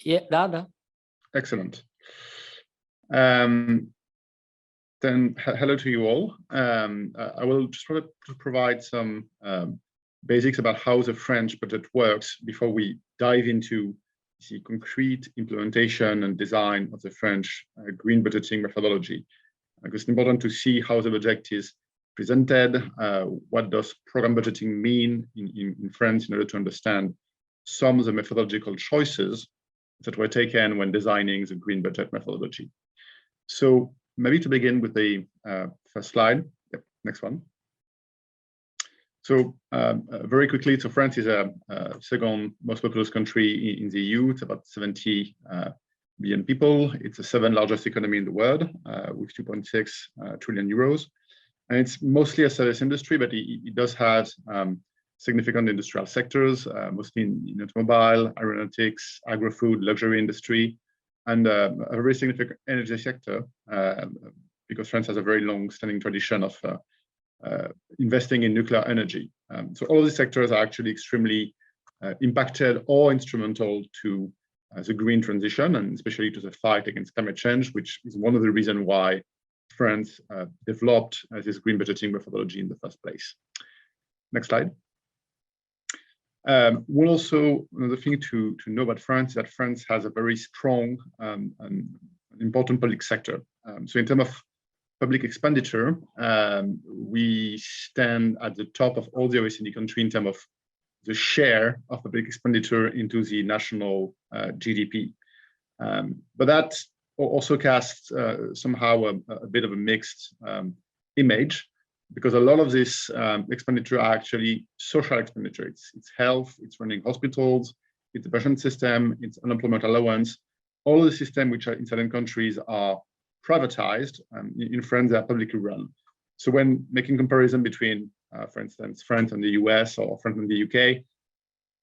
Yeah, Dada. Excellent. Then hello to you all. I will just provide some basics about how the French budget works before we dive into the concrete implementation and design of the French green budgeting methodology. Because it's important to see how the budget is presented, what does program budgeting mean in France in order to understand some of the methodological choices that were taken when designing the green budget methodology. So maybe to begin with the first slide. Yep, next one. So very quickly, so France is a second most populous country in the EU. It's about 70 billion people. It's the 7th largest economy in the world with 2.6 trillion euros. And it's mostly a service industry, but it does have significant industrial sectors, mostly in automobile, aeronautics, agro-food, luxury industry, and a very significant energy sector, because France has a very long-standing tradition of investing in nuclear energy. So all of these sectors are actually extremely impacted or instrumental to the green transition, and especially to the fight against climate change, which is one of the reasons why France developed this green budgeting methodology in the first place. Next slide. Well, also another thing to know about France is that France has a very strong and important public sector. So in terms of public expenditure, we stand at the top of all the OECD countries in terms of the share of public expenditure into the national GDP. But that also casts somehow a bit of a mixed image, because a lot of this expenditure are actually social expenditure. It's health, it's running hospitals, it's the pension system, it's unemployment allowance. All of the systems which are in certain countries are privatized. In France, they are publicly run. So when making comparison between, for instance, France and the US or France and the UK,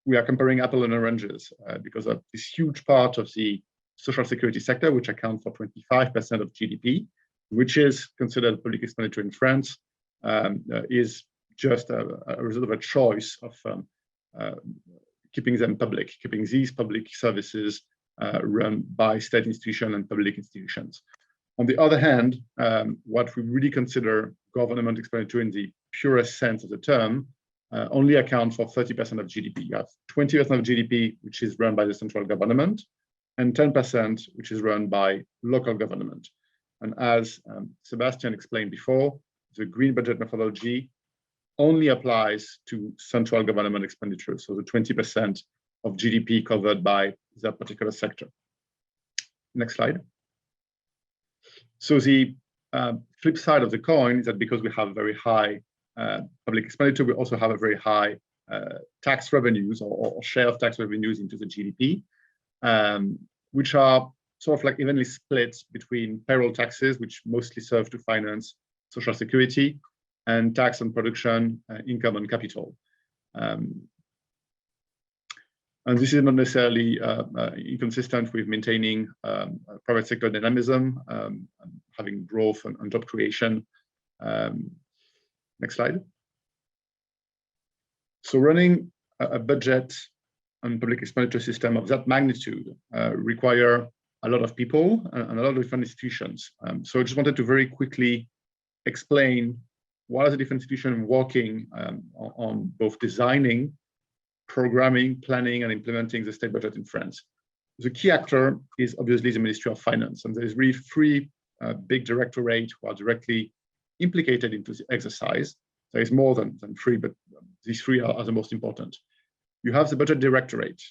we are comparing apples and oranges because of this huge part of the social security sector, which accounts for 25% of GDP, which is considered public expenditure in France, is just a result of a choice of keeping them public, keeping these public services run by state institutions and public institutions. On the other hand, what we really consider government expenditure in the purest sense of the term only accounts for 30% of GDP. You have 20% of GDP, which is run by the central government, and 10%, which is run by local government. And as Sebastian explained before, the green budget methodology only applies to central government expenditure, so the 20% of GDP covered by that particular sector. Next slide. So the flip side of the coin is that because we have very high public expenditure, we also have a very high tax revenues or share of tax revenues into the GDP, which are sort of like evenly split between payroll taxes, which mostly serve to finance social security, and tax on production, income and capital. And this is not necessarily inconsistent with maintaining private sector dynamism, having growth and job creation. Next slide. So running a budget and public expenditure system of that magnitude require a lot of people and a lot of different institutions. So I just wanted to very quickly explain what are the different institutions working on both designing, programming, planning, and implementing the state budget in France. The key actor is obviously the Ministry of Finance, and there is really three big directorates who are directly implicated into the exercise. There is more than three, but these three are the most important. You have the Budget Directorate,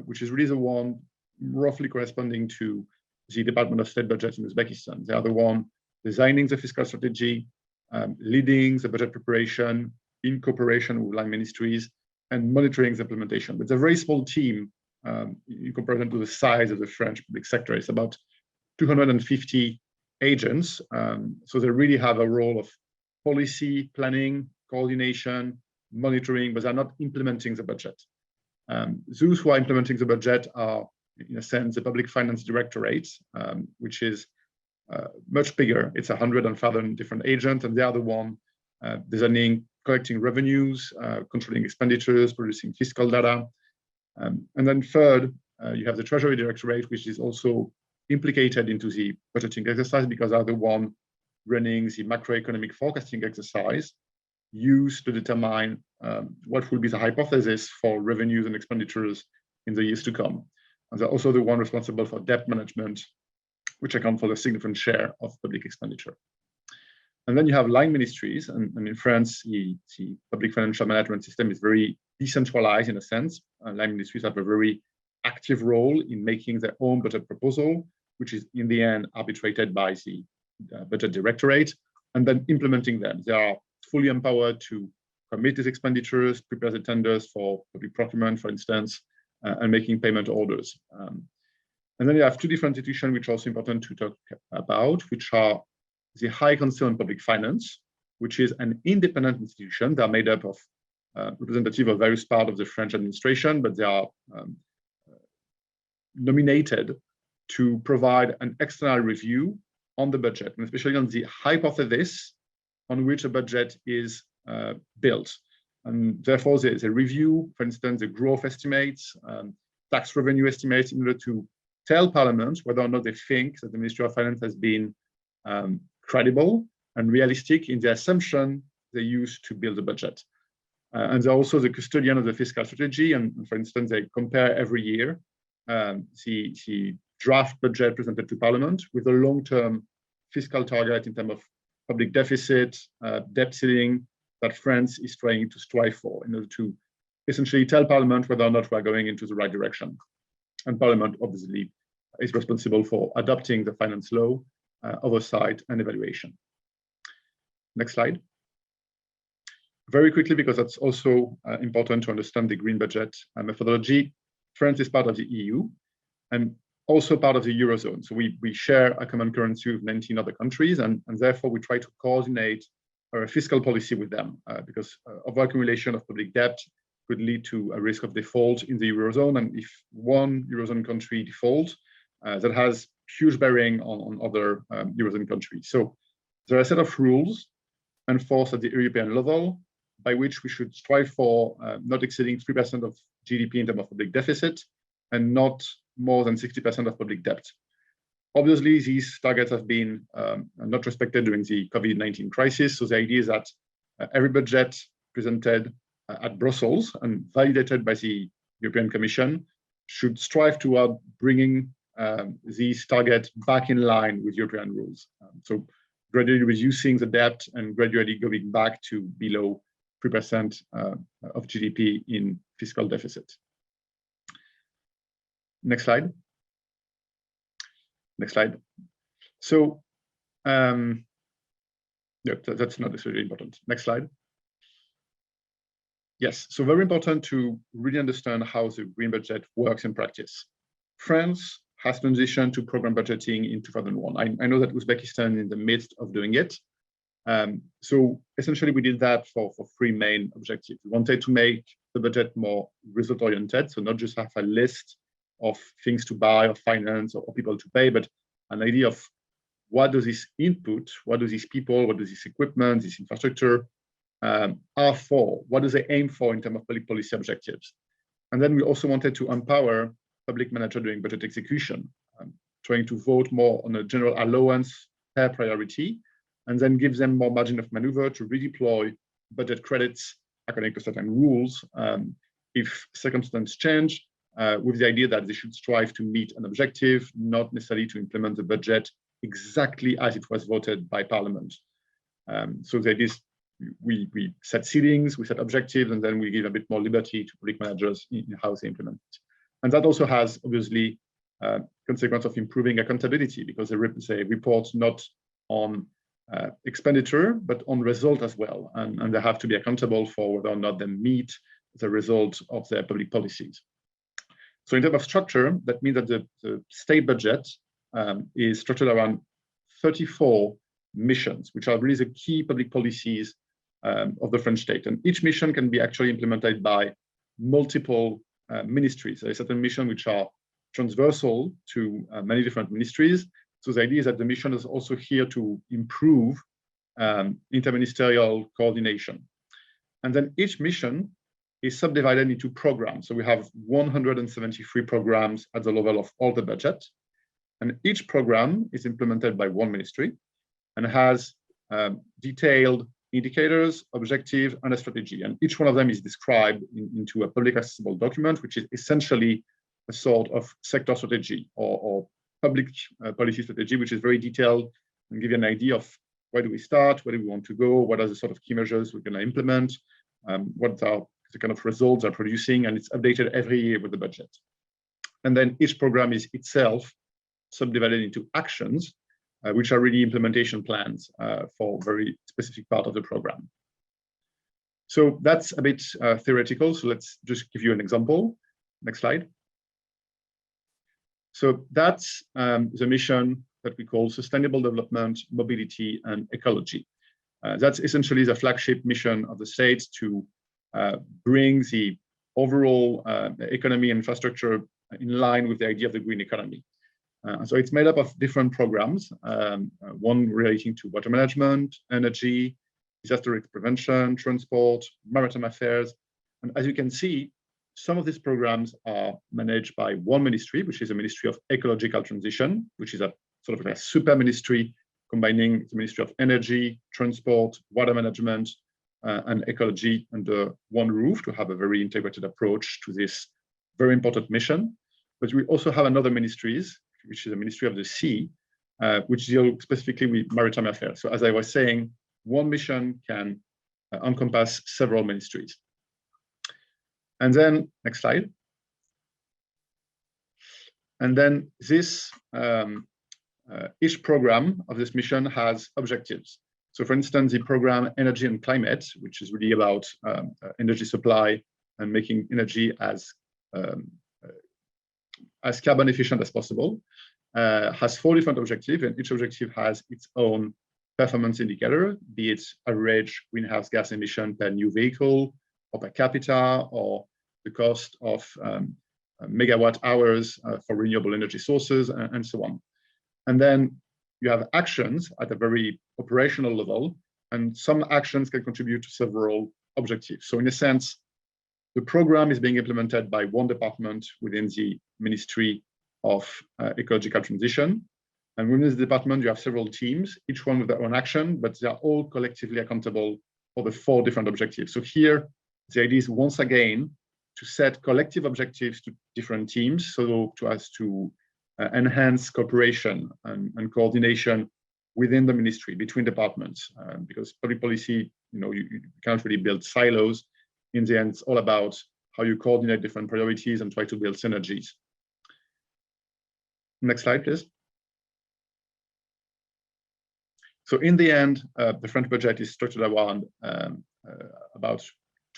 which is really the one roughly corresponding to the Department of State Budget in Uzbekistan. They are the one designing the fiscal strategy, leading the budget preparation in cooperation with line ministries, and monitoring the implementation. But it's a very small team in comparison to the size of the French public sector. It's about 250 agents. So they really have a role of policy, planning, coordination, monitoring, but they're not implementing the budget. Those who are implementing the budget are, in a sense, the Public Finance Directorate, which is much bigger. It's 100,000 different agents, and they are the one designing, collecting revenues, controlling expenditures, producing fiscal data. And then third, you have the Treasury Directorate, which is also implicated into the budgeting exercise because they are the one running the macroeconomic forecasting exercise used to determine what will be the hypothesis for revenues and expenditures in the years to come. And they're also the one responsible for debt management, which account for a significant share of public expenditure. And then you have line ministries, and in France, the public financial management system is very decentralized in a sense. Line ministries have a very active role in making their own budget proposal, which is in the end arbitrated by the budget directorate, and then implementing them. They are fully empowered to commit these expenditures, prepare the tenders for public procurement, for instance, and making payment orders. And then you have two different institutions which are also important to talk about, which are the High Council on Public Finance, which is an independent institution. They're made up of representatives of various parts of the French administration, but they are nominated to provide an external review on the budget, and especially on the hypothesis on which a budget is built. And therefore, there's a review, for instance, the growth estimates, tax revenue estimates, in order to tell Parliament whether or not they think that the Ministry of Finance has been credible and realistic in the assumption they use to build the budget. And they're also the custodian of the fiscal strategy. And for instance, they compare every year the draft budget presented to Parliament with a long-term fiscal target in terms of public deficit, debt ceiling that France is trying to strive for in order to essentially tell Parliament whether or not we're going into the right direction. And Parliament obviously is responsible for adopting the finance law, oversight and evaluation. Next slide. Very quickly, because that's also important to understand the green budget methodology. France is part of the EU and also part of the Eurozone. So we share a common currency with 19 other countries, and therefore we try to coordinate our fiscal policy with them because overaccumulation of public debt could lead to a risk of default in the Eurozone. And if one Eurozone country defaults, that has huge bearing on other Eurozone countries. So there are a set of rules enforced at the European level by which we should strive for not exceeding 3% of GDP in terms of public deficit and not more than 60% of public debt. Obviously, these targets have been not respected during the COVID-19 crisis. So the idea is that every budget presented at Brussels and validated by the European Commission should strive toward bringing these targets back in line with European rules. So gradually reducing the debt and gradually going back to below 3% of GDP in fiscal deficit. Next slide. Next slide. So yeah, that's not necessarily important. Next slide. Yes, so very important to really understand how the green budget works in practice. France has transitioned to program budgeting in 2001. I know that Uzbekistan is in the midst of doing it. So essentially, we did that for three main objectives. We wanted to make the budget more result-oriented, so not just have a list of things to buy or finance or people to pay, but an idea of what does this input, what do these people, what does this equipment, this infrastructure are for, what do they aim for in terms of public policy objectives. And then we also wanted to empower public manager during budget execution, trying to vote more on a general allowance per priority, and then give them more margin of maneuver to redeploy budget credits according to certain rules if circumstances change, with the idea that they should strive to meet an objective, not necessarily to implement the budget exactly as it was voted by Parliament. So the idea is we set ceilings, we set objectives, and then we give a bit more liberty to public managers in how they implement it. And that also has obviously consequence of improving accountability because they report not on expenditure, but on result as well. And they have to be accountable for whether or not they meet the result of their public policies. So in terms of structure, that means that the state budget is structured around 34 missions, which are really the key public policies of the French state. And each mission can be actually implemented by multiple ministries. There are certain missions which are transversal to many different ministries. So the idea is that the mission is also here to improve interministerial coordination. And then each mission is subdivided into programs. So we have 173 programs at the level of all the budget. And each program is implemented by one ministry and has detailed indicators, objective, and a strategy. And each one of them is described into a public accessible document, which is essentially a sort of sector strategy or public policy strategy, which is very detailed and give you an idea of where do we start, where do we want to go, what are the sort of key measures we're going to implement, what are the kind of results they're producing, and it's updated every year with the budget. And then each program is itself subdivided into actions, which are really implementation plans for very specific part of the program. So that's a bit theoretical. So let's just give you an example. Next slide. So that's the mission that we call Sustainable Development, Mobility, and Ecology. That's essentially the flagship mission of the state to bring the overall economy and infrastructure in line with the idea of the green economy. So it's made up of different programs, one relating to water management, energy, disaster risk prevention, transport, maritime affairs. And as you can see, some of these programs are managed by one ministry, which is a Ministry of Ecological Transition, which is a sort of a super ministry combining the Ministry of Energy, Transport, Water Management, and Ecology under one roof to have a very integrated approach to this very important mission. But we also have another ministries, which is the Ministry of the Sea, which deal specifically with maritime affairs. So as I was saying, one mission can encompass several ministries. And then, next slide. And then this, each program of this mission has objectives. So for instance, the program Energy and Climate, which is really about energy supply and making energy as carbon efficient as possible, has 4 different objectives, and each objective has its own performance indicator, be it average greenhouse gas emission per new vehicle, or per capita, or the cost of megawatt hours for renewable energy sources, and so on. And then you have actions at a very operational level, and some actions can contribute to several objectives. So in a sense, the program is being implemented by one department within the Ministry of Ecological Transition. And within this department, you have several teams, each one with their own action, but they are all collectively accountable for the 4 different objectives. So here, the idea is once again to set collective objectives to different teams, so to enhance cooperation and coordination within the ministry, between departments, because public policy, you can't really build silos. In the end, it's all about how you coordinate different priorities and try to build synergies. Next slide, please. So in the end, the French budget is structured around about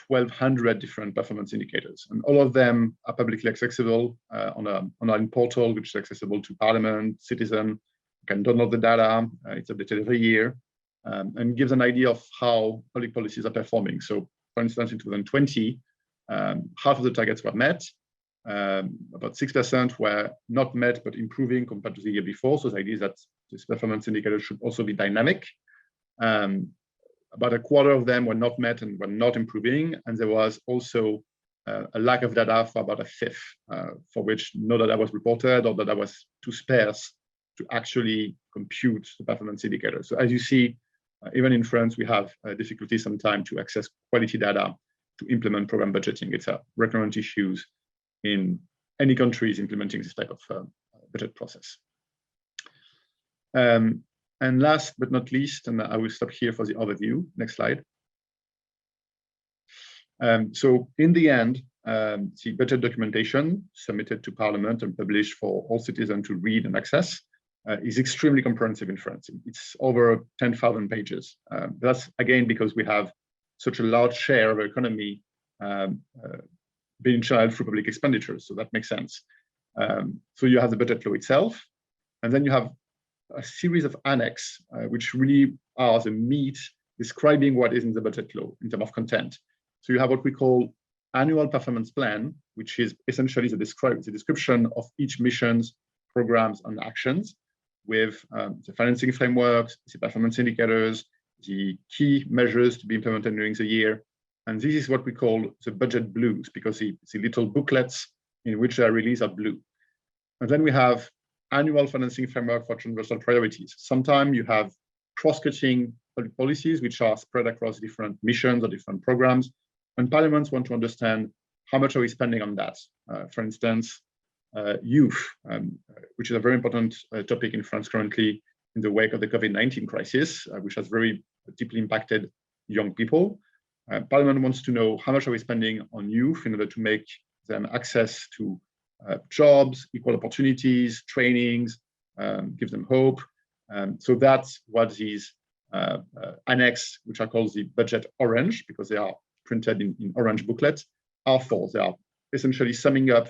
1,200 different performance indicators, and all of them are publicly accessible on an online portal, which is accessible to Parliament, citizen. You can download the data. It's updated every year, and gives an idea of how public policies are performing. So, for instance, in 2020, half of the targets were met. About 6% were not met, but improving compared to the year before. So the idea is that this performance indicator should also be dynamic. About a quarter of them were not met and were not improving. And there was also a lack of data for about a fifth, for which no data was reported or data was too sparse to actually compute the performance indicator. So as you see, even in France, we have difficulty sometimes to access quality data to implement program budgeting. It's a recurrent issue in any countries implementing this type of budget process. And last but not least, and I will stop here for the overview. Next slide. So in the end, the budget documentation submitted to Parliament and published for all citizens to read and access is extremely comprehensive in France. It's over 10,000 pages. That's again because we have such a large share of our economy being channeled through public expenditures, so that makes sense. So you have the budget law itself, and then you have a series of annexes, which really are the meat describing what is in the budget law in terms of content. So you have what we call annual performance plan, which is essentially the description of each mission's programs and actions with the financing frameworks, the performance indicators, the key measures to be implemented during the year, And this is what we call the budget blues, because the little booklets in which they are released are blue. And then we have annual financing framework for transversal priorities. Sometimes you have cross-cutting public policies which are spread across different missions or different programs, and parliaments want to understand how much are we spending on that. For instance, youth, which is a very important topic in France currently in the wake of the COVID-19 crisis, which has very deeply impacted young people. Parliament wants to know how much are we spending on youth in order to make them access to jobs, equal opportunities, trainings, give them hope. So that's what these annex, which are called the budget orange, because they are printed in orange booklets, are for. They are essentially summing up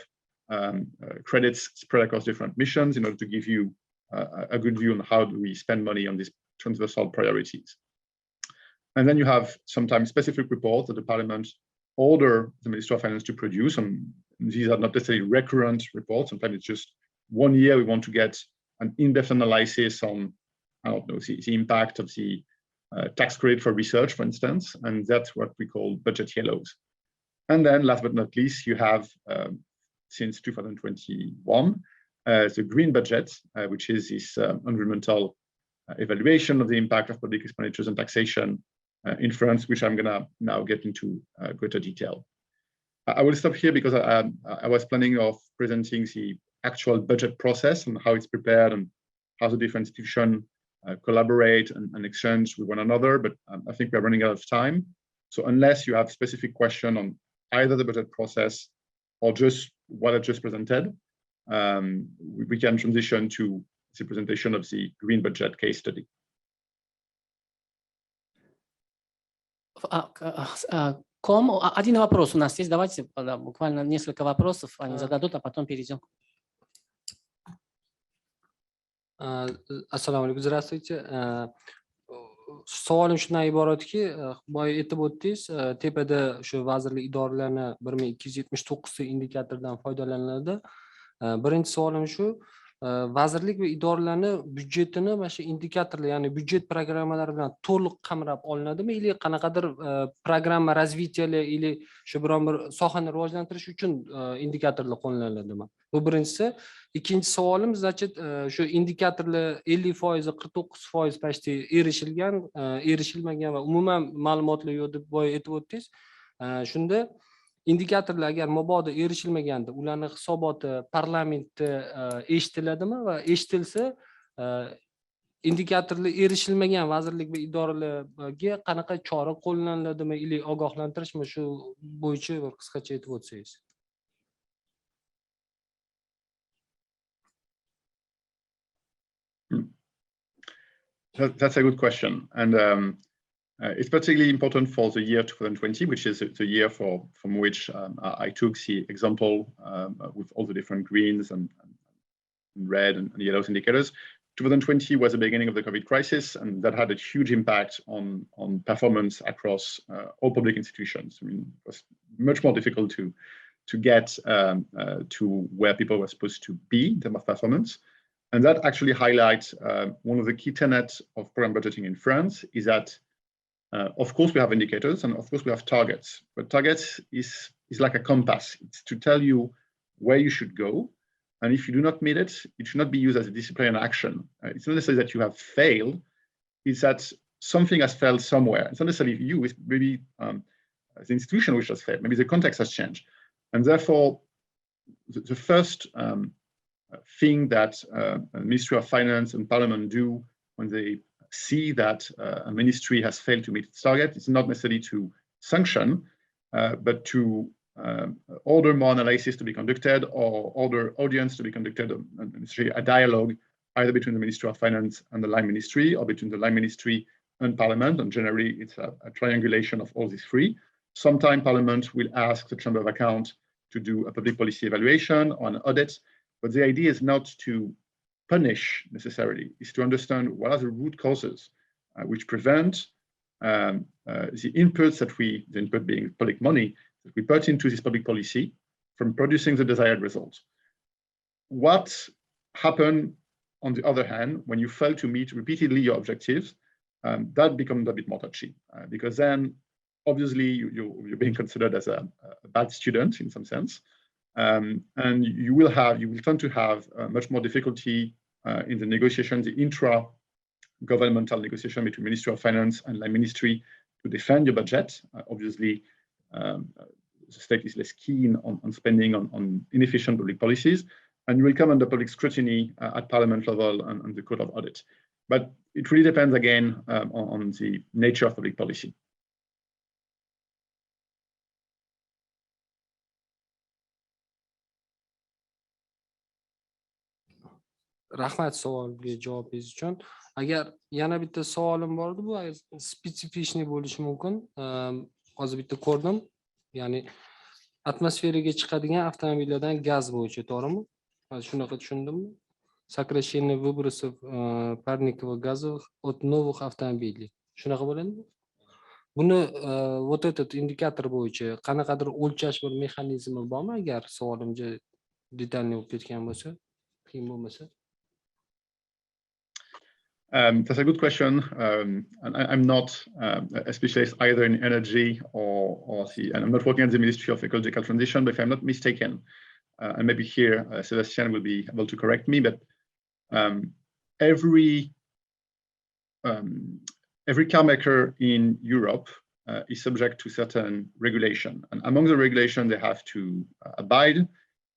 credits spread across different missions in order to give you a good view on how do we spend money on these transversal priorities. And then you have sometimes specific reports that the Parliament order the Ministry of Finance to produce, and these are not necessarily recurrent reports. Sometimes it's just 1 year we want to get an in-depth analysis on, I don't know, the impact of the tax credit for research, for instance, and that's what we call budget yellows. And then last but not least, you have, since 2021, the green budget, which is this environmental evaluation of the impact of public expenditures and taxation in France, which I'm gonna now get into greater detail. I will stop here because I was planning of presenting the actual budget process and how it's prepared and how the different institutions collaborate and exchange with one another, but I think we're running out of time. So unless you have specific question on either the budget process or just what I just presented, we can transition to the presentation of the green budget case study. Один вопрос у нас есть. Давайте буквально несколько вопросов они зададут, а потом перейдем. Assalomu alaykum, здравствуйте. Savolim shundan iboratki, boya aytib o'tdingiz, tepada shu vazirlik idoralarni 1279 ta indikatordan foydalaniladi. Birinchi savolim shu, vazirlik va idoralarni byudjetini mana shu indikatorlar, ya'ni byudjet programmalari bilan to'liq qamrab olinadimi, или qanaqadir programma развития или shu biron bir sohani rivojlantirish uchun indikatorlar qo'llanadimi? Bu birinchisi. Ikkinchi savolim, значит, shu indikatorlar 50%, 49% почти erishilgan, erishilmagan va umuman ma'lumotlar yo'q deb boya aytib o'tdingiz. Shunda indikatorlar agar mabodo erishilmaganda, ularning hisoboti parlamentda eshitiladimi va eshitilsa, indikatorlar erishilmagan vazirlik va idoralarga qanaqa chora qo'llaniladimi, ili ogohlantirishmi, shu bo'yicha bir qisqacha aytib o'tsangiz. That's a good question, and it's particularly important for the year 2020, which is the year from which I took the example with all the different greens and red and yellow indicators. 2020 was the beginning of the COVID crisis, and that had a huge impact on performance across all public institutions. I mean, it was much more difficult to get to where people were supposed to be in terms of performance. And that actually highlights one of the key tenets of program budgeting in France is that, of course, we have indicators and of course we have targets, but targets is like a compass. It's to tell you where you should go. And if you do not meet it, it should not be used as a disciplinary action. It's not necessarily that you have failed, it's that something has failed somewhere. It's not necessarily you, it's maybe the institution which has failed, maybe the context has changed. And therefore, the first thing that Ministry of Finance and Parliament do when they see that a ministry has failed to meet its target is not necessarily to sanction, but to order more analysis to be conducted or order audience to be conducted, and a dialogue either between the Ministry of Finance and the line ministry or between the line ministry and Parliament. And generally, it's a triangulation of all these three. Sometimes Parliament will ask the Chamber of Accounts to do a public policy evaluation or an audit, but the idea is not to punish necessarily, is to understand what are the root causes which prevent the inputs that the input being public money, that we put into this public policy from producing the desired results. What happened, on the other hand, when you fail to meet repeatedly your objectives, that becomes a bit more touchy, because then obviously you're being considered as a bad student in some sense. And you will tend to have much more difficulty in the negotiation, the intra-governmental negotiation between Ministry of Finance and the Ministry to defend your budget. Obviously, the state is less keen on spending on inefficient public policies, and you will come under public scrutiny at Parliament level and the Court of Audit. But it really depends again on the nature of public policy. Rahmat savolga javob uchun. Agar yana bitta savolim bor edi, bu spetsifik bo'lishi mumkin. Hozir bitta ko'rdim. Ya'ni atmosferaga chiqadigan avtomobillardan gaz bo'yicha, to'g'rimi? Shunaqa tushundimmi? Сокращение выбросов парниковых газов от новых автомобилей. Shunaqa bo'ladimi? Buni вот этот indikator bo'yicha qanaqadir o'lchash bir mexanizmi bormi, agar savolimga detalli bo'lib ketgan bo'lsa, qiyin bo'lmasa? That's a good question. And I'm not a specialist either in energy and I'm not working at the Ministry of Ecological Transition, but if I'm not mistaken, and maybe here Sebastian will be able to correct me, but every car maker in Europe is subject to certain regulation. And among the regulation they have to abide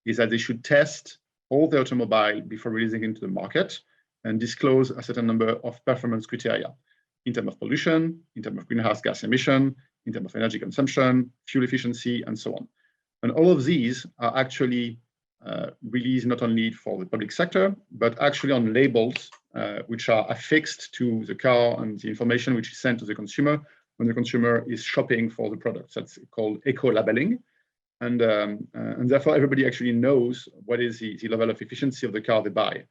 is that they should test all the automobile before releasing into the market and disclose a certain number of performance criteria in terms of pollution, in terms of greenhouse gas emission, in terms of energy consumption, fuel efficiency, and so on. And all of these are actually released not only for the public sector, but actually on labels which are affixed to the car and the information which is sent to the consumer when the consumer is shopping for the products. That's called eco-labeling. And therefore, everybody actually knows what is the level of efficiency of the car they buy.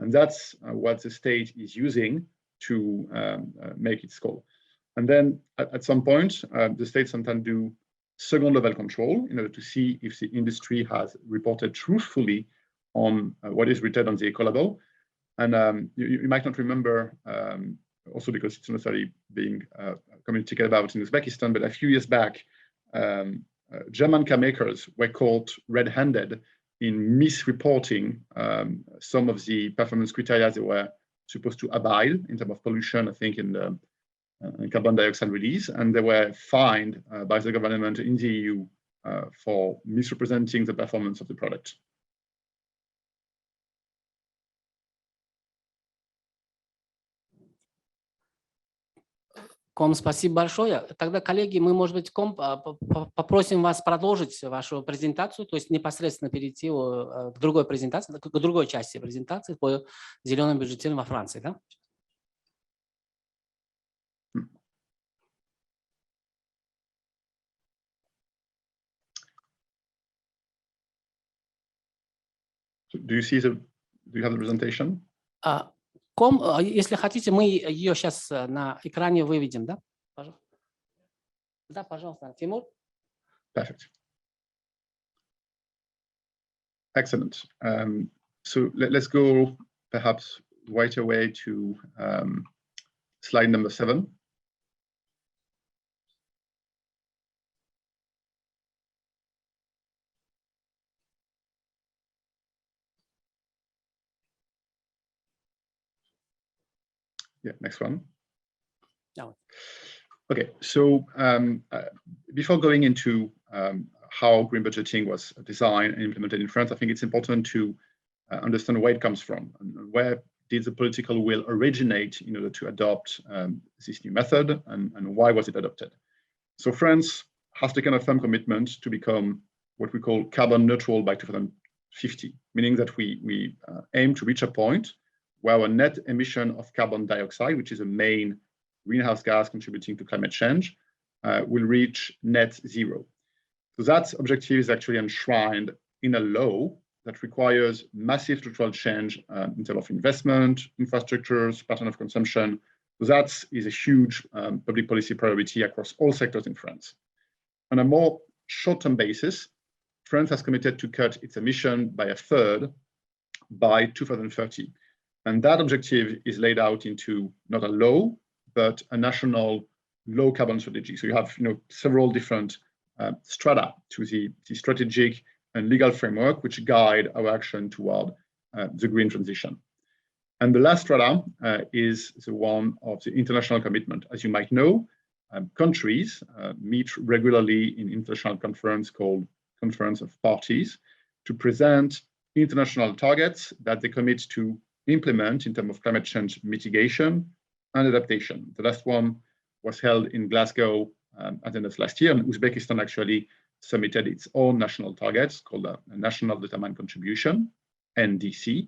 And that's what the state is using to make its call. And then at some point, the state sometimes do second level control in order to see if the industry has reported truthfully on what is written on the eco-label. And you might not remember, also because it's not necessarily being communicated about in Uzbekistan, but a few years back, German car makers were caught red-handed in misreporting some of the performance criteria they were supposed to abide in terms of pollution, I think in the carbon dioxide release, and they were fined by the government in the EU for misrepresenting the performance of the product. Ком, спасибо большое. Тогда, коллеги, мы, может быть, попросим вас продолжить вашу презентацию, то есть непосредственно перейти к другой презентации, к другой части презентации по зеленым бюджетам во Франции, да? Do you have the presentation? Ком, если хотите, мы ее сейчас на экране выведем, да? Пожалуйста. Да, пожалуйста, Тимур. Perfect. Excellent. So let's go perhaps right away to slide number 7. Yeah, next one. No. Okay, so before going into how green budgeting was designed and implemented in France, I think it's important to understand where it comes from and where did the political will originate in order to adopt this new method, and why was it adopted? So France has taken a firm commitment to become what we call carbon neutral by 2050, meaning that we aim to reach a point where our net emission of carbon dioxide, which is a main greenhouse gas contributing to climate change, will reach net zero. So that objective is actually enshrined in a law that requires massive structural change in terms of investment, infrastructures, pattern of consumption. So that is a huge public policy priority across all sectors in France. On a more short-term basis, France has committed to cut its emission by 1/3 by 2030. And that objective is laid out into not a law, but a national low carbon strategy. So you have several different strata to the strategic and legal framework which guide our action toward the green transition. And the last strata is the one of the international commitment. As you might know, countries meet regularly in international conference called Conference of Parties to present international targets that they commit to implement in terms of climate change mitigation and adaptation. The last one was held in Glasgow at the end of last year, and Uzbekistan actually submitted its own national targets called a National Determined Contribution, NDC.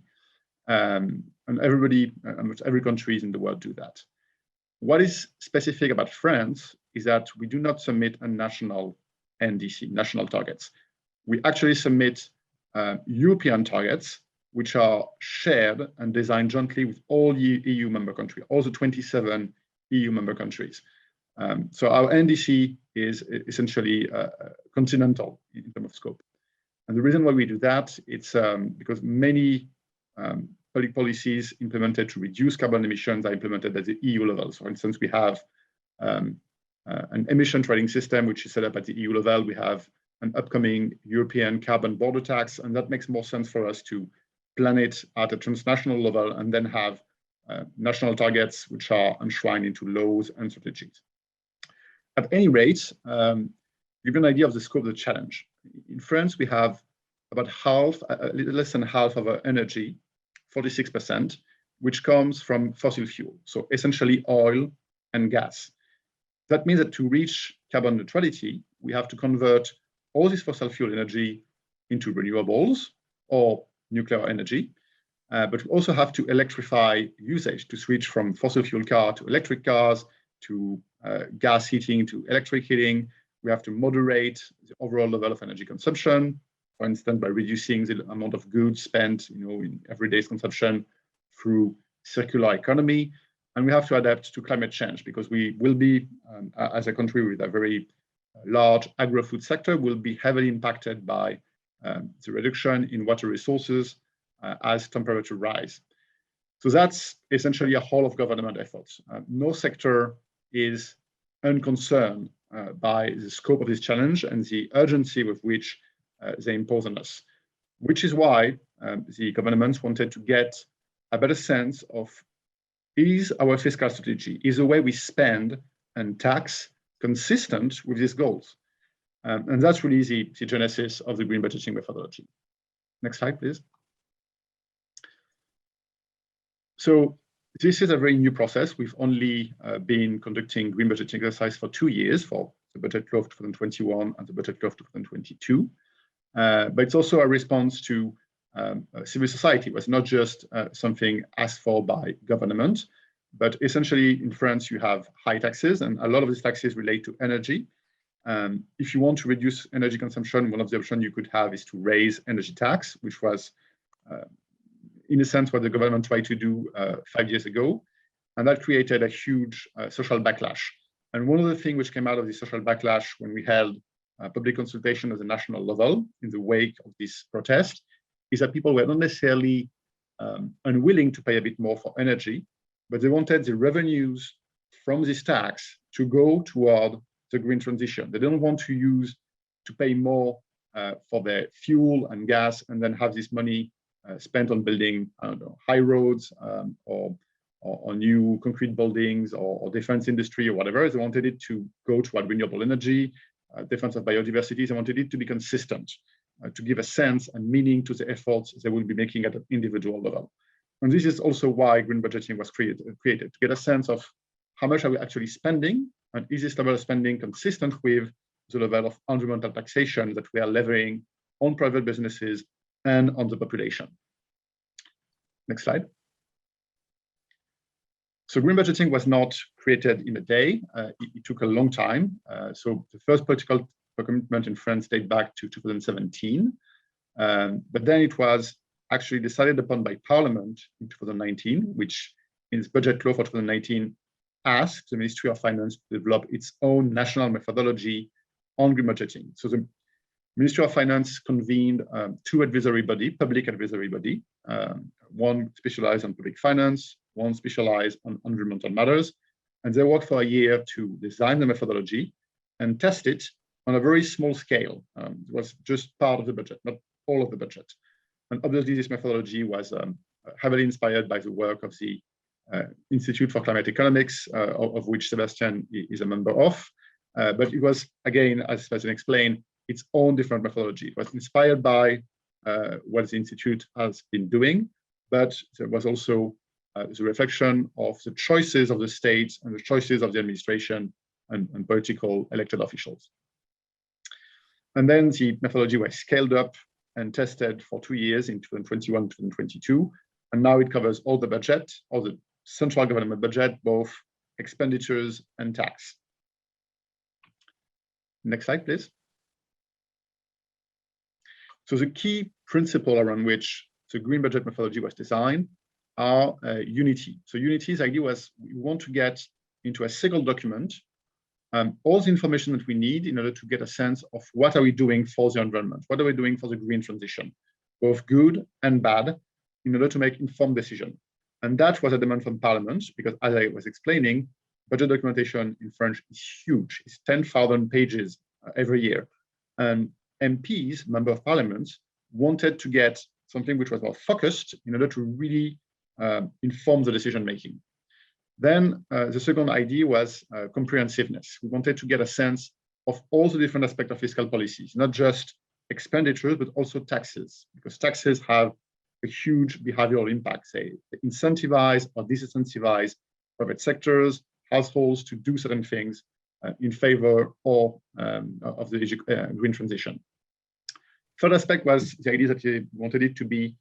And almost every country in the world do that. What is specific about France is that we do not submit a national NDC, national targets. We actually submit European targets, which are shared and designed jointly with all EU member countries, all the 27 EU member countries. So our NDC is essentially continental in terms of scope. And the reason why we do that, it's because many public policies implemented to reduce carbon emissions are implemented at the EU level. So for instance, we have an emission trading system, which is set up at the EU level. We have an upcoming European carbon border tax, and that makes more sense for us to plan it at a transnational level and then have national targets which are enshrined into laws and strategies. At any rate, give you an idea of the scope of the challenge. In France, we have about half, a little less than half of our energy, 46%, which comes from fossil fuel, so essentially oil and gas. That means that to reach carbon neutrality, we have to convert all this fossil fuel energy into renewables or nuclear energy, but we also have to electrify usage, to switch from fossil fuel car to electric cars, to gas heating to electric heating. We have to moderate the overall level of energy consumption, for instance, by reducing the amount of goods spent in everyday consumption through circular economy. And we have to adapt to climate change because we will be, as a country with a very large agro-food sector, will be heavily impacted by the reduction in water resources as temperature rise. So that's essentially a whole of government efforts. No sector is unconcerned by the scope of this challenge and the urgency with which they impose on us, which is why the governments wanted to get a better sense of, is our fiscal strategy, is the way we spend and tax consistent with these goals? And that's really the genesis of the green budgeting methodology. Next slide, please. So this is a very new process. We've only been conducting green budgeting exercise for 2 years, for the budget law of 2021 and the budget law of 2022. But it's also a response to civil society. It was not just something asked for by government, but essentially in France, you have high taxes, and a lot of these taxes relate to energy. If you want to reduce energy consumption, one of the options you could have is to raise energy tax, which was in a sense what the government tried to do 5 years ago. And that created a huge social backlash. And one of the things which came out of the social backlash when we held public consultation at the national level in the wake of this protest is that people were not necessarily unwilling to pay a bit more for energy, but they wanted the revenues from this tax to go toward the green transition. They don't want to pay more for their fuel and gas and then have this money spent on building, I don't know, high roads or new concrete buildings or defense industry or whatever. They wanted it to go toward renewable energy, defense of biodiversity. They wanted it to be consistent, to give a sense and meaning to the efforts they will be making at an individual level. And this is also why green budgeting was created, to get a sense of how much are we actually spending, and is this level of spending consistent with the level of environmental taxation that we are levying on private businesses and on the population. Next slide. So green budgeting was not created in a day. It took a long time. So the first political commitment in France date back to 2017. But then it was actually decided upon by Parliament in 2019, which in its budget law for 2019 asked the Ministry of Finance to develop its own national methodology on green budgeting. So the Ministry of Finance convened two advisory bodies, public advisory body, one specialized on public finance, one specialized on environmental matters, And they worked for a year to design the methodology and test it on a very small scale. It was just part of the budget, not all of the budget. And obviously, this methodology was heavily inspired by the work of the Institute for Climate Economics, of which Sebastian is a member of. But it was, again, as Sebastian explained, its own different methodology. It was inspired by what the Institute has been doing, but there was also the reflection of the choices of the state and the choices of the administration and political elected officials. And then the methodology was scaled up and tested for 2 years in 2021, 2022. And now it covers all the budget, all the central government budget, both expenditures and tax. Next slide, please. So the key principle around which the green budget methodology was designed are unity. So unity's idea was we want to get into a single document all the information that we need in order to get a sense of what are we doing for the environment, what are we doing for the green transition, both good and bad, in order to make informed decision. And that was a demand from Parliament, because as I was explaining, budget documentation in French is huge. It's 10,000 pages every year. And MPs, Member of Parliament, wanted to get something which was more focused in order to really inform the decision making. Then the second idea was comprehensiveness. We wanted to get a sense of all the different aspects of fiscal policies, not just expenditures, but also taxes, because taxes have a huge behavioral impact. They incentivize or disincentivize private sectors, households to do certain things in favor or of the green transition. Third aspect was the idea that we wanted it to be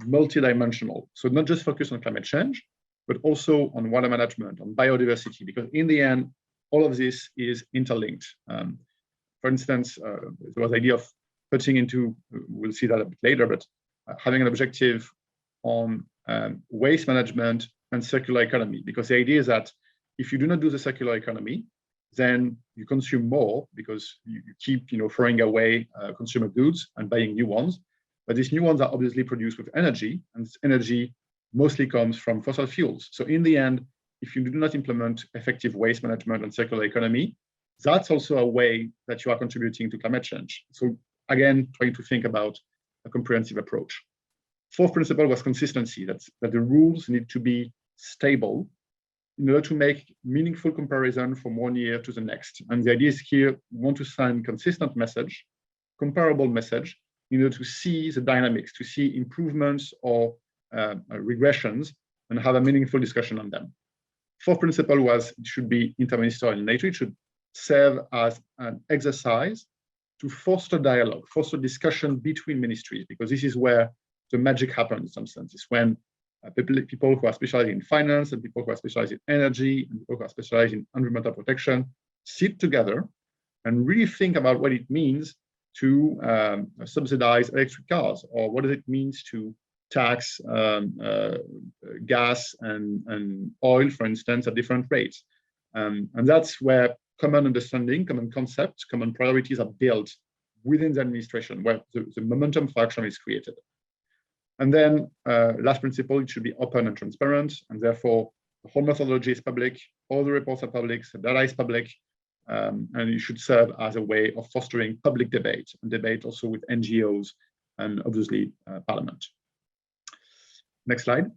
multidimensional. So not just focus on climate change, but also on water management, on biodiversity, because in the end, all of this is interlinked. For instance, there was the idea of putting into, we'll see that a bit later, but having an objective on waste management and circular economy, because the idea is that if you do not do the circular economy, then you consume more because you keep throwing away consumer goods and buying new ones. But these new ones are obviously produced with energy, and this energy mostly comes from fossil fuels. So in the end, if you do not implement effective waste management and circular economy, that's also a way that you are contributing to climate change. So again, trying to think about a comprehensive approach. Fourth principle was consistency, that the rules need to be stable in order to make meaningful comparison from one year to the next. And the idea is here, we want to send consistent message, comparable message, in order to see the dynamics, to see improvements or regressions, and have a meaningful discussion on them. Fourth principle was it should be interministerial in nature. It should serve as an exercise to foster dialogue, foster discussion between ministries, because this is where the magic happens in some sense. It's when people who are specialized in finance and people who are specialized in energy and people who are specialized in environmental protection sit together and really think about what it means to subsidize electric cars, or what does it mean to tax gas and oil, for instance, at different rates. And that's where common understanding, common concepts, common priorities are built within the administration, where the momentum for action is created. And then last principle, it should be open and transparent, and therefore the whole methodology is public, all the reports are public, the data is public, and it should serve as a way of fostering public debate, and debate also with NGOs and obviously Parliament. Next slide.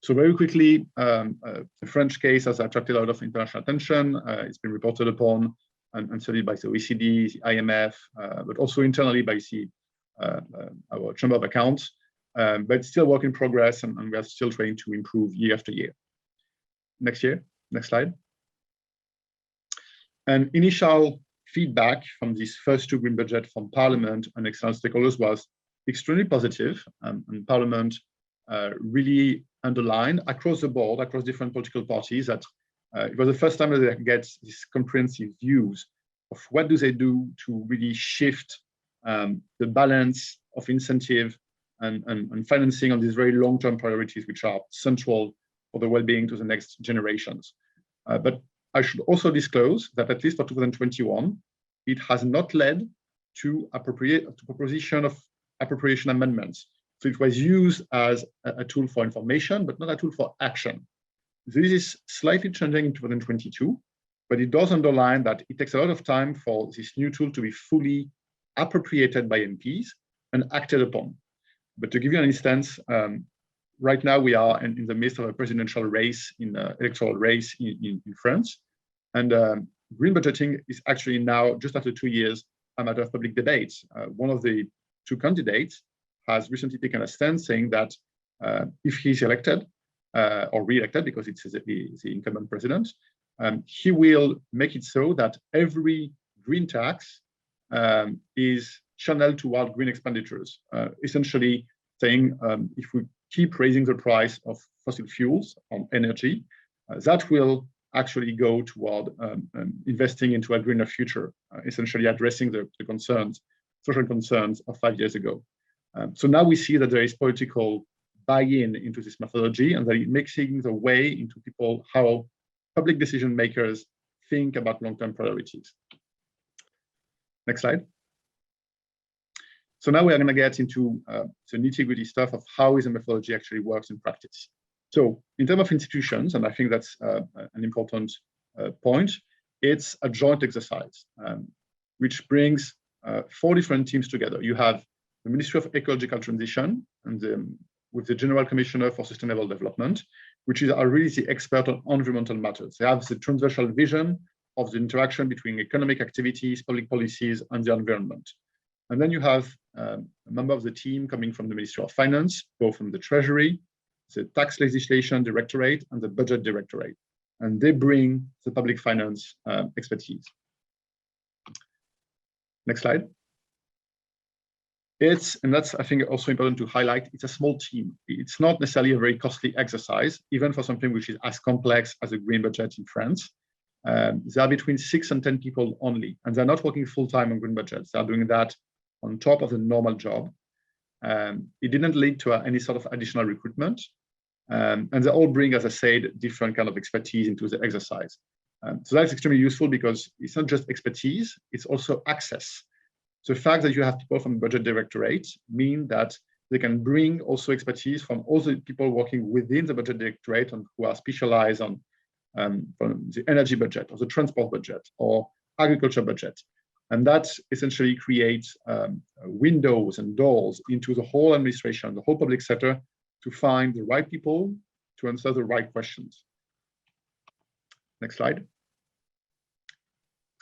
So very quickly, the French case has attracted a lot of international attention. It's been reported upon and studied by the OECD, the IMF, but also internally by our Chamber of Accounts, but it's still a work in progress, and we are still trying to improve year after year. Next slide. And initial feedback from these first two green budget from Parliament and external stakeholders was extremely positive, and Parliament really underlined across the board, across different political parties, that it was the first time that they get these comprehensive views of what do they do to really shift the balance of incentive and financing on these very long-term priorities, which are central for the well-being to the next generations. But I should also disclose that at least for 2021, it has not led to proposition of appropriation amendments. So it was used as a tool for information, but not a tool for action. This is slightly changing in 2022, but it does underline that it takes a lot of time for this new tool to be fully appropriated by MPs and acted upon. But to give you an instance, right now we are in the midst of a presidential race, electoral race in France. And green budgeting is actually now, just after 2 years, a matter of public debate. One of the two candidates has recently taken a stance saying that if he's elected or re-elected, because it's the incumbent president, he will make it so that every green tax is channeled toward green expenditures, essentially saying if we keep raising the price of fossil fuels on energy, that will actually go toward investing into a greener future, essentially addressing the concerns, social concerns of 5 years ago. So now we see that there is political buy-in into this methodology, and that it makes things a way into people, how public decision makers think about long-term priorities. Next slide. So now we are going to get into the nitty-gritty stuff of how is a methodology actually works in practice. So in terms of institutions, and I think that's an important point, it's a joint exercise, which brings 4 different teams together. You have the Ministry of Ecological Transition and with the General Commissioner for Sustainable Development, which are really the expert on environmental matters. They have the transversal vision of the interaction between economic activities, public policies, and the environment. And then you have a member of the team coming from the Ministry of Finance, both from the Treasury, the Tax Legislation Directorate, and the Budget Directorate. And they bring the public finance expertise. Next slide. And that's, I think, also important to highlight, it's a small team. It's not necessarily a very costly exercise, even for something which is as complex as a green budget in France. There are between 6 and 10 people only, and they're not working full-time on green budgets. They're doing that on top of the normal job. It didn't lead to any sort of additional recruitment. And they all bring, as I said, different kind of expertise into the exercise. So that's extremely useful because it's not just expertise, it's also access. So the fact that you have people from the Budget Directorate mean that they can bring also expertise from all the people working within the Budget Directorate and who are specialized on from the energy budget or the transport budget or agriculture budget. And that essentially creates windows and doors into the whole administration, the whole public sector, to find the right people to answer the right questions. Next slide.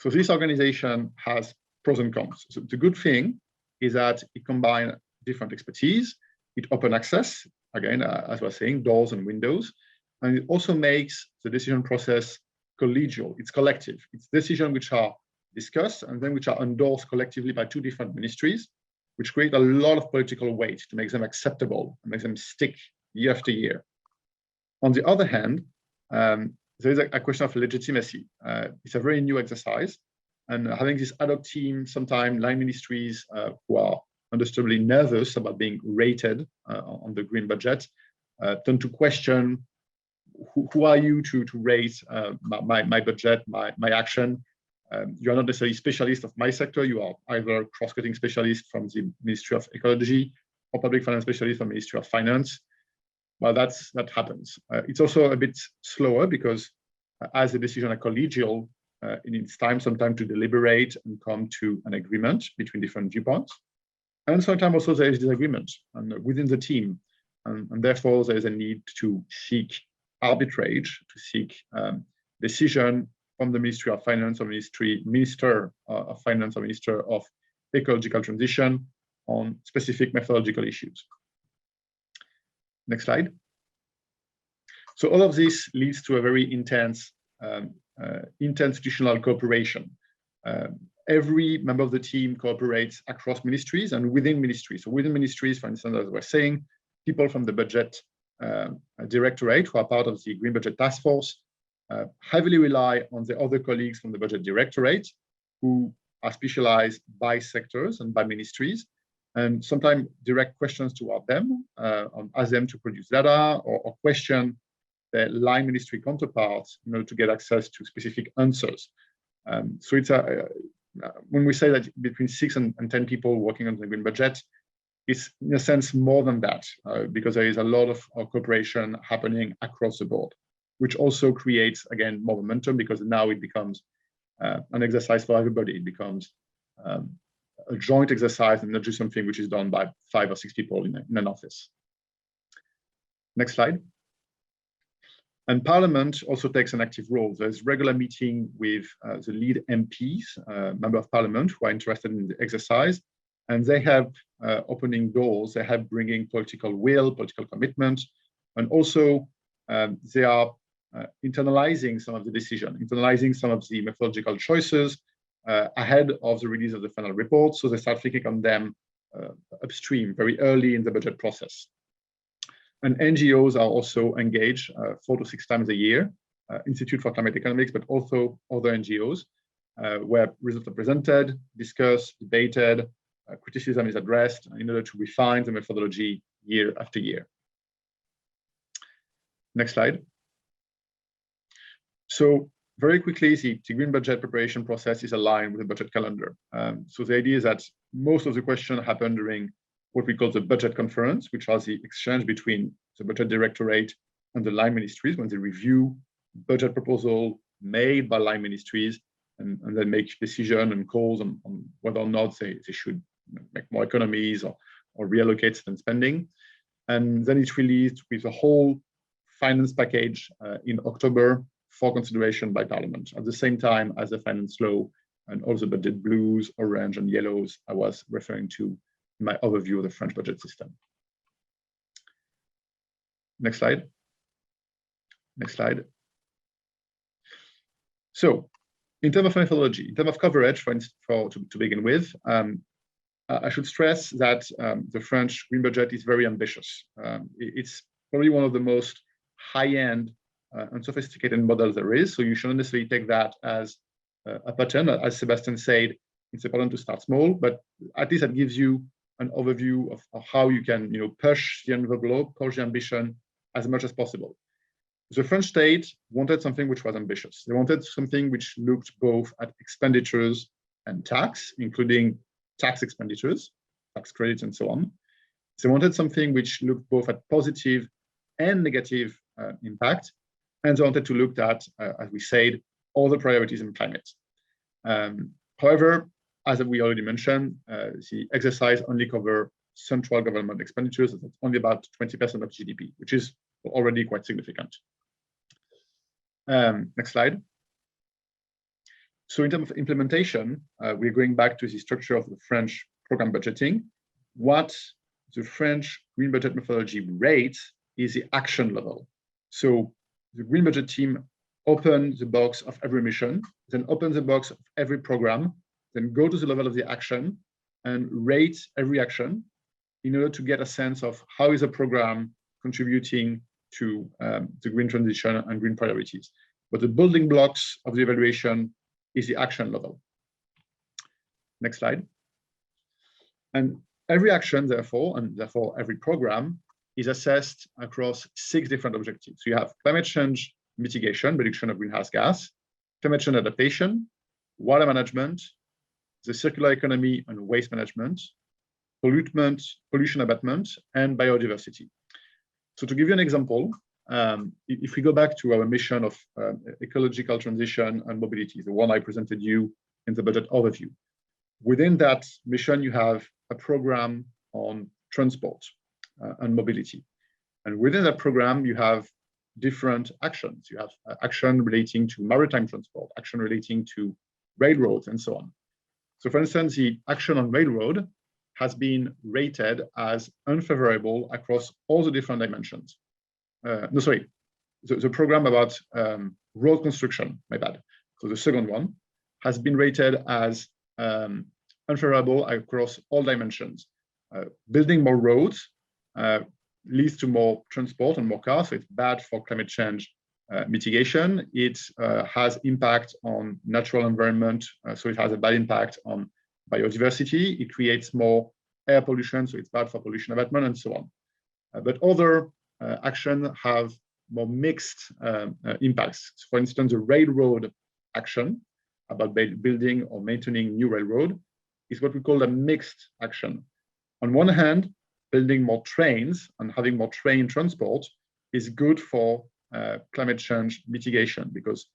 So this organization has pros and cons. So the good thing is that it combines different expertise, it open access, again, as we're saying, doors and windows, and it also makes the decision process collegial, it's collective. It's decisions which are discussed and then which are endorsed collectively by 2 different ministries, which create a lot of political weight to make them acceptable and make them stick year after year. On the other hand, there is a question of legitimacy. It's a very new exercise, and having this ad hoc team, sometimes line ministries who are understandably nervous about being rated on the green budget, tend to question who are you to rate my budget, my action. You are not necessarily specialist of my sector. You are either cross-cutting specialist from the Ministry of Ecology or public finance specialist from the Ministry of Finance. Well, that happens. It's also a bit slower because as the decisions are collegial, it needs some time to deliberate and come to an agreement between different viewpoints. And sometimes also there is disagreement within the team. And therefore, there is a need to seek arbitrage, to seek decision from the Ministry of Finance or Minister of Finance or Minister of Ecological Transition on specific methodological issues. Next slide. So all of this leads to a very intense interinstitutional cooperation. Every member of the team cooperates across ministries and within ministries. So within ministries, for instance, as we're saying, people from the Budget Directorate who are part of the Green Budget Task Force heavily rely on the other colleagues from the Budget Directorate who are specialized by sectors and by ministries, and sometimes direct questions toward them, ask them to produce data or question their line ministry counterparts in order to get access to specific answers. So it's when we say that between 6 and 10 people working on the green budget, it's in a sense more than that, because there is a lot of cooperation happening across the board. which also creates, again, more momentum because now it becomes an exercise for everybody. It becomes a joint exercise and not just something which is done by 5 or 6 people in an office. Next slide. And Parliament also takes an active role. There's regular meeting with the lead MPs, Member of Parliament, who are interested in the exercise, and they have opening doors. They have bringing political will, political commitment, and also they are internalizing some of the decision, internalizing some of the methodological choices ahead of the release of the final report. So they start thinking on them upstream, very early in the budget process. And NGOs are also engaged 4 to 6 times a year, Institute for Climate Economics, but also other NGOs, where results are presented, discussed, debated, criticism is addressed in order to refine the methodology year after year. Next slide. So very quickly, the green budget preparation process is aligned with the budget calendar. So the idea is that most of the questions happen during what we call the budget conference, which are the exchange between the budget directorate and the line ministries when they review budget proposal made by line ministries and then make decision and calls on whether or not they should make more economies or reallocate certain spending. And then it's released with a whole finance package in October for consideration by Parliament at the same time as the finance law and all the budget blues, orange and yellows I was referring to in my overview of the French budget system. Next slide. Next slide. So in terms of methodology, in terms of coverage, to begin with, I should stress that the French green budget is very ambitious. It's probably one of the most high-end and sophisticated models there is. So you shouldn't necessarily take that as a pattern. As Sebastian said, it's important to start small, but at least that gives you an overview of how you can, push the envelope, push the ambition as much as possible. The French state wanted something which was ambitious. They wanted something which looked both at expenditures and tax, including tax expenditures, tax credits, and so on. They wanted something which looked both at positive and negative impact, and they wanted to look at, as we said, all the priorities in climate. However, as we already mentioned, the exercise only covers central government expenditures. That's only about 20% of GDP, which is already quite significant. Next slide. So in terms of implementation, we're going back to the structure of the French program budgeting. What the French green budget methodology rates is the action level. So the green budget team open the box of every mission, then open the box of every program, then go to the level of the action and rate every action in order to get a sense of how is a program contributing to the green transition and green priorities. But the building blocks of the evaluation is the action level. Next slide. And every action, therefore, and therefore every program is assessed across 6 different objectives. So you have climate change mitigation, reduction of greenhouse gas, climate change adaptation, water management, the circular economy and waste management, pollution abatement, and biodiversity. So to give you an example, if we go back to our mission of ecological transition and mobility, the one I presented you in the budget overview, within that mission, you have a program on transport and mobility. And within that program, you have different actions. You have action relating to maritime transport, action relating to railroads, and so on. So for instance, the action on railroad has been rated as unfavorable across all the different dimensions. The program about road construction, my bad. So the second one has been rated as unfavorable across all dimensions. Building more roads leads to more transport and more cars, so it's bad for climate change mitigation. It has impact on natural environment, so it has a bad impact on biodiversity. It creates more air pollution, so it's bad for pollution abatement, and so on. But other actions have more mixed impacts. For instance, the railroad action about building or maintaining new railroad is what we call a mixed action. On one hand, building more trains and having more train transport is good for climate change mitigation, because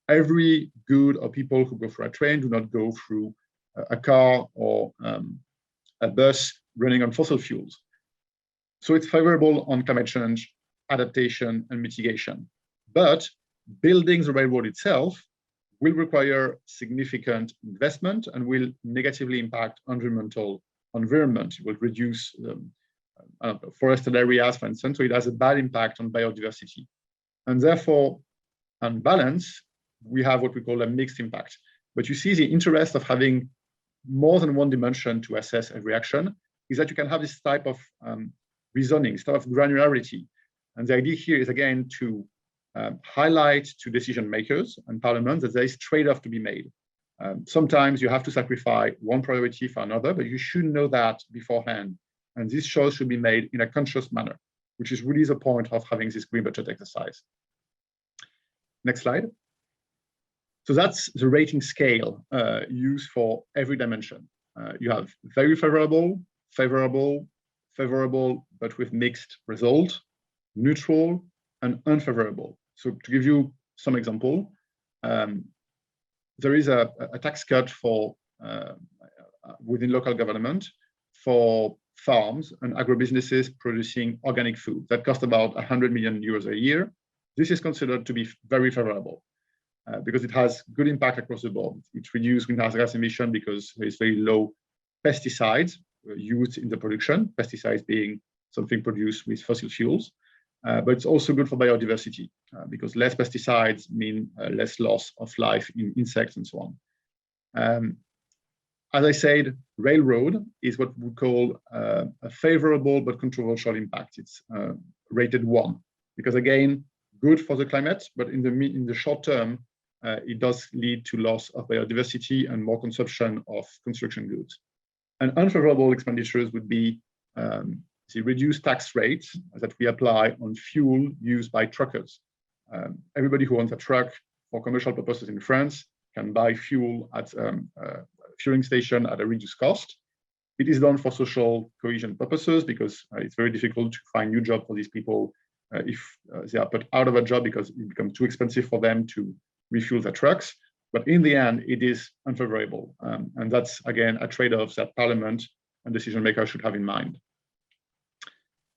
every good or people who go through a train do not go through a car or a bus running on fossil fuels. So it's favorable on climate change, adaptation, and mitigation. But building the railroad itself will require significant investment and will negatively impact environment. It will reduce forested areas, for instance, so it has a bad impact on biodiversity. And therefore, on balance, we have what we call a mixed impact. But you see the interest of having more than one dimension to assess every action is that you can have this type of reasoning, this type of granularity. And the idea here is, again, to highlight to decision makers and parliament that there is trade-off to be made. Sometimes you have to sacrifice one priority for another, but you should know that beforehand. And this choice should be made in a conscious manner, which is really the point of having this green budget exercise. Next slide. So that's the rating scale used for every dimension. You have very favorable, favorable, favorable, but with mixed result, neutral, and unfavorable. So to give you some example, there is a tax cut for within local government for farms and agribusinesses producing organic food that cost about 100 million euros a year. This is considered to be very favorable because it has good impact across the board. It reduces greenhouse gas emission because there is very low pesticides used in the production, pesticides being something produced with fossil fuels. But it's also good for biodiversity because less pesticides mean less loss of life in insects and so on. As I said, railroad is what we call a favorable but controversial impact. It's rated 1 because, again, good for the climate, but in the short term, it does lead to loss of biodiversity and more consumption of construction goods. And unfavorable expenditures would be the reduced tax rates that we apply on fuel used by truckers. Everybody who owns a truck for commercial purposes in France can buy fuel at a fueling station at a reduced cost. It is done for social cohesion purposes because it's very difficult to find new jobs for these people if they are put out of a job because it becomes too expensive for them to refuel their trucks. But in the end, it is unfavorable. And that's, again, a trade-off that Parliament and decision makers should have in mind.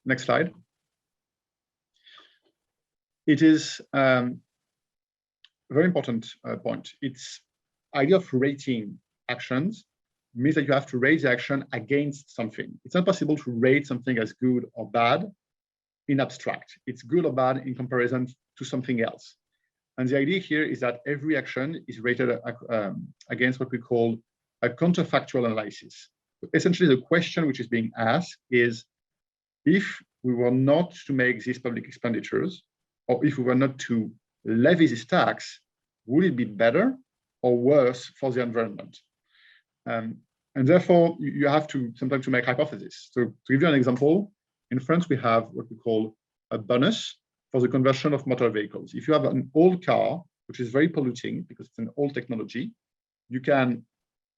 Next slide. It is a very important point. It's idea of rating actions means that you have to rate the action against something. It's not possible to rate something as good or bad in abstract. It's good or bad in comparison to something else. And the idea here is that every action is rated against what we call a counterfactual analysis. So essentially, the question which is being asked is, if we were not to make these public expenditures, or if we were not to levy this tax, would it be better or worse for the environment? And therefore, you have to sometimes to make hypotheses. So to give you an example, in France, we have what we call a bonus for the conversion of motor vehicles. If you have an old car, which is very polluting because it's an old technology, you can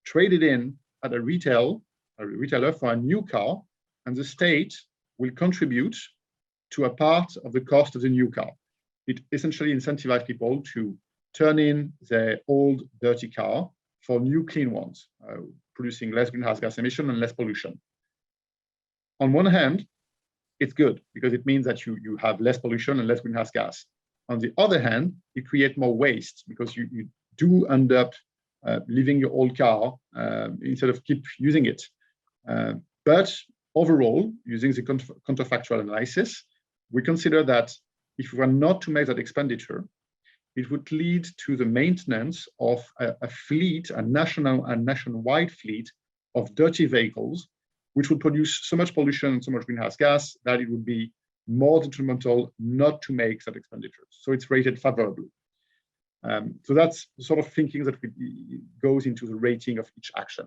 trade it in at a retailer for a new car, and the state will contribute to a part of the cost of the new car. It essentially incentivizes people to turn in their old dirty car for new clean ones, producing less greenhouse gas emission and less pollution. On one hand, it's good because it means that you have less pollution and less greenhouse gas. On the other hand, it creates more waste because you do end up leaving your old car instead of keep using it. But overall, using the counterfactual analysis, we consider that if we were not to make that expenditure, it would lead to the maintenance of a fleet, a nationwide fleet of dirty vehicles, which would produce so much pollution and so much greenhouse gas that it would be more detrimental not to make that expenditure. So it's rated favorably. So that's the sort of thinking that goes into the rating of each action.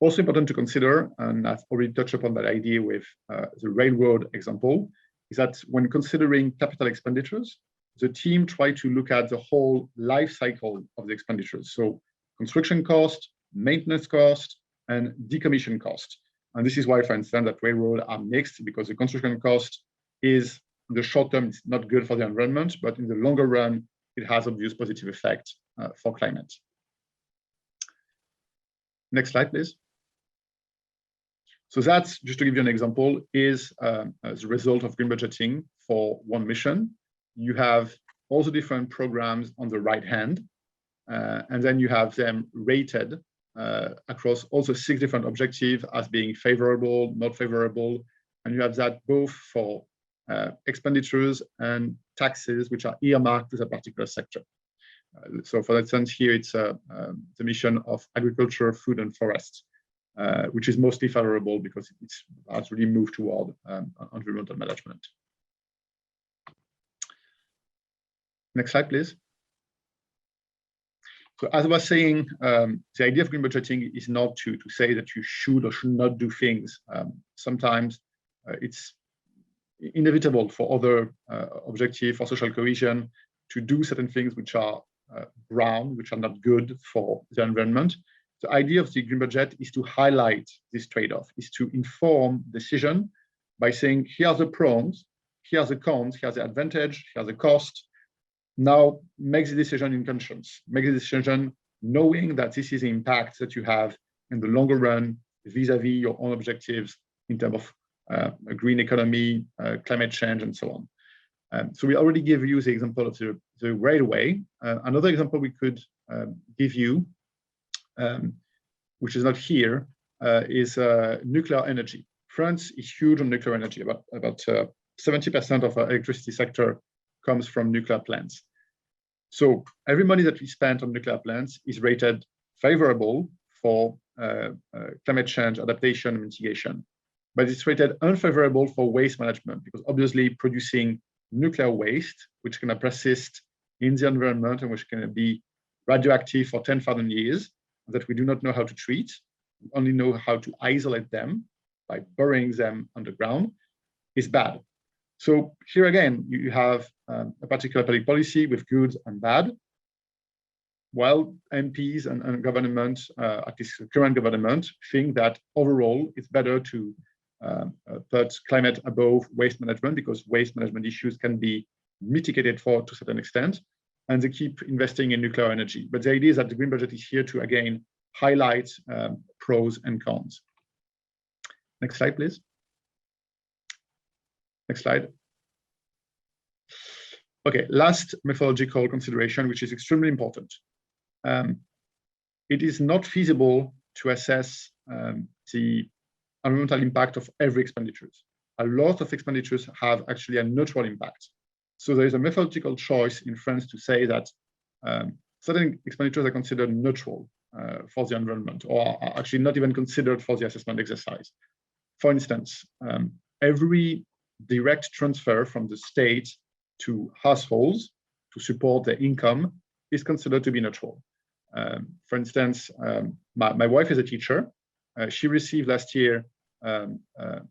Also important to consider, and I've already touched upon that idea with the railroad example, is that when considering capital expenditures, the team tried to look at the whole life cycle of the expenditures. So construction cost, maintenance cost, and decommission cost. And this is why, for instance, that railroad are mixed, because the construction cost is in the short term, it's not good for the environment, but in the longer run, it has obvious positive effect for climate. Next slide, please. So that's, just to give you an example, is as a result of green budgeting for one mission. You have all the different programs on the right hand, and then you have them rated across also 6 different objectives as being favorable, not favorable, and you have that both for expenditures and taxes, which are earmarked to a particular sector. So for instance, here it's the mission of agriculture, food and forests, which is mostly favorable because it has really moved toward environmental management. Next slide, please. So as I was saying, the idea of green budgeting is not to say that you should or should not do things. Sometimes it's inevitable for other objectives, for social cohesion, to do certain things which are brown, which are not good for the environment. The idea of the green budget is to highlight this trade-off, is to inform decision by saying, here are the pros, here are the cons, here's the advantage, here's the cost. Now make the decision in conscience, make the decision knowing that this is the impact that you have in the longer run vis-a-vis your own objectives in terms of a green economy, climate change, and so on. So we already gave you the example of the railway. Another example we could give you, which is not here, is nuclear energy. France is huge on nuclear energy. About 70% of our electricity sector comes from nuclear plants. So every money that we spend on nuclear plants is rated favorable for climate change adaptation and mitigation, but it's rated unfavorable for waste management, because obviously producing nuclear waste, which can persist in the environment and which can be radioactive for 10,000 years, that we do not know how to treat, we only know how to isolate them by burying them underground, is bad. So here again, you have a particular public policy with good and bad, while MPs and government, at least the current government, think that overall it's better to put climate above waste management, because waste management issues can be mitigated to a certain extent, and they keep investing in nuclear energy. But the idea is that the green budget is here to, again, highlight pros and cons. Next slide, please. Next slide. Okay, last methodological consideration, which is extremely important. It is not feasible to assess the environmental impact of every expenditures. A lot of expenditures have actually a neutral impact. So there is a methodological choice in France to say that certain expenditures are considered neutral for the environment, or are actually not even considered for the assessment exercise. For instance, every direct transfer from the state to households to support their income is considered to be neutral. For instance, my wife is a teacher. She received last year a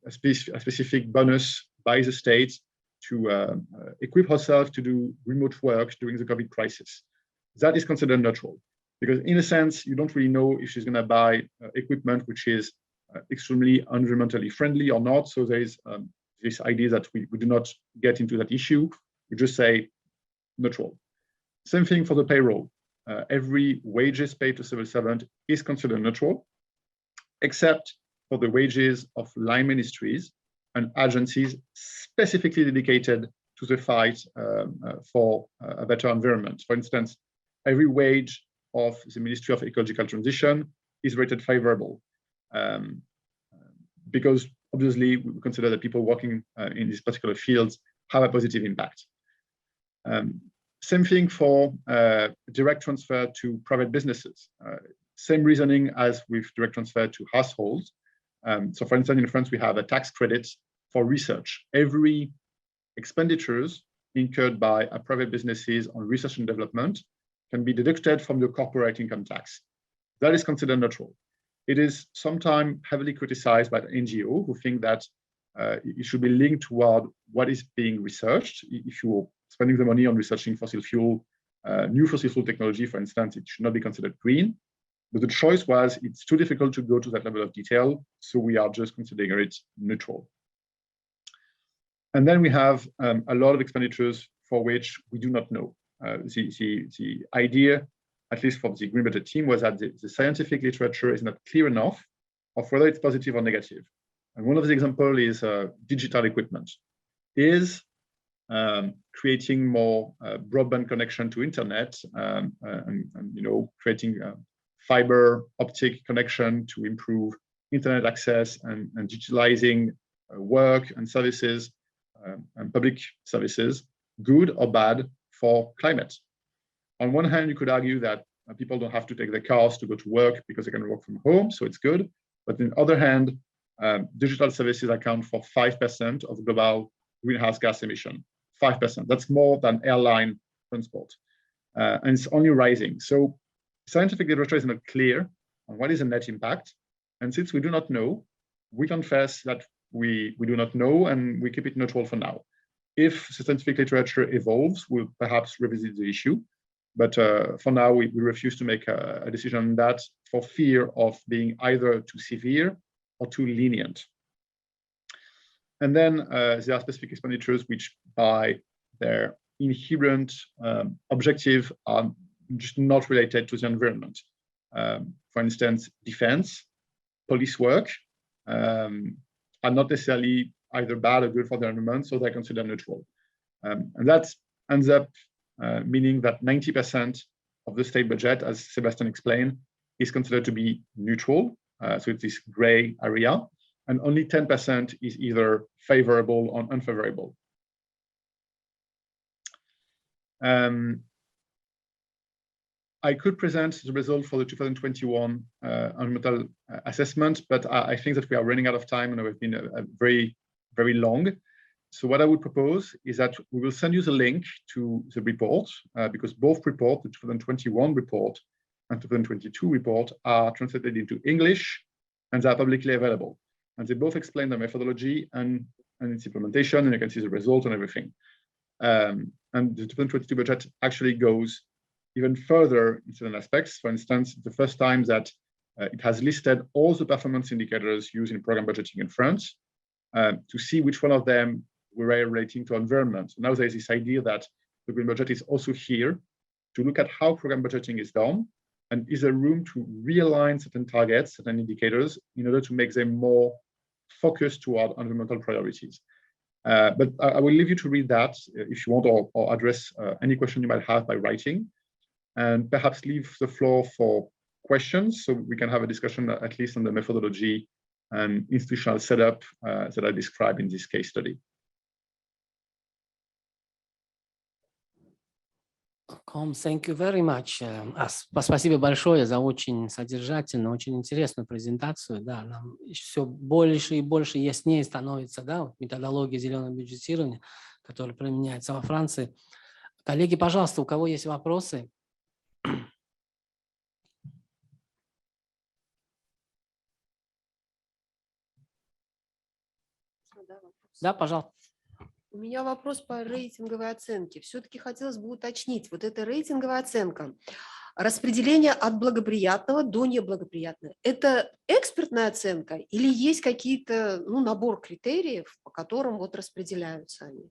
specific bonus by the state to equip herself to do remote work during the COVID crisis. That is considered neutral, because in a sense, you don't really know if she's going to buy equipment which is extremely environmentally friendly or not. So there is this idea that we do not get into that issue. We just say neutral. Same thing for the payroll. Every wages paid to civil servant is considered neutral, except for the wages of line ministries and agencies specifically dedicated to the fight for a better environment. For instance, every wage of the Ministry of Ecological Transition is rated favorable, because obviously we consider that people working in these particular fields have a positive impact. Same thing for direct transfer to private businesses. Same reasoning as with direct transfer to households. So for instance, in France, we have a tax credit for research. Every expenditures incurred by private businesses on research and development can be deducted from the corporate income tax. That is considered neutral. It is sometimes heavily criticized by the NGO, who think that it should be linked toward what is being researched. If you're spending the money on researching fossil fuel, new fossil fuel technology, for instance, it should not be considered green. But the choice was, it's too difficult to go to that level of detail, so we are just considering it neutral. And then we have a lot of expenditures for which we do not know. The idea, at least for the green budget team, was that the scientific literature is not clear enough of whether it's positive or negative. And one of the examples is digital equipment. Is creating more broadband connection to internet and creating fiber optic connection to improve internet access and digitalizing work and services and public services, good or bad for climate? On one hand, you could argue that people don't have to take their cars to go to work because they can work from home, so it's good. But on the other hand, digital services account for 5% of global greenhouse gas emission. 5%. That's more than airline transport. And it's only rising. So scientific literature is not clear on what is the net impact. And since we do not know, we confess that we do not know and we keep it neutral for now. If the scientific literature evolves, we'll perhaps revisit the issue. But for now, we refuse to make a decision on that for fear of being either too severe or too lenient. And then there are specific expenditures which, by their inherent objective, are just not related to the environment. For instance, defense, police work are not necessarily either bad or good for the environment, so they're considered neutral. And that ends up meaning that 90% of the state budget, as Sebastian explained, is considered to be neutral. So it's this gray area. And only 10% is either favorable or unfavorable. I could present the result for the 2021 environmental assessment, but I think that we are running out of time and we've been very, very long. So what I would propose is that we will send you the link to the report because both reports, the 2021 report and 2022 report, are translated into English and they are publicly available. And they both explain the methodology and its implementation, and you can see the result and everything. And the 2022 budget actually goes even further in certain aspects. For instance, the first time that it has listed all the performance indicators used in program budgeting in France to see which one of them were relating to environment. So now there's this idea that the green budget is also here to look at how program budgeting is done and is there room to realign certain targets, certain indicators in order to make them more focused toward environmental priorities. But I will leave you to read that if you want or address any question you might have by writing, and perhaps leave the floor for questions so we can have a discussion at least on the methodology and institutional setup that I described in this case study. Thank you very much. Спасибо большое за очень содержательную, очень интересную презентацию. Да, нам все больше и больше яснее становится, да, вот методология зеленого бюджетирования, которая применяется во Франции. Коллеги, пожалуйста, у кого есть вопросы? Да, пожалуйста. У меня вопрос по рейтинговой оценке. Все-таки хотелось бы уточнить, вот эта рейтинговая оценка, распределение от благоприятного до неблагоприятного, это экспертная оценка или есть какие-то, набор критериев, по которым вот распределяются они?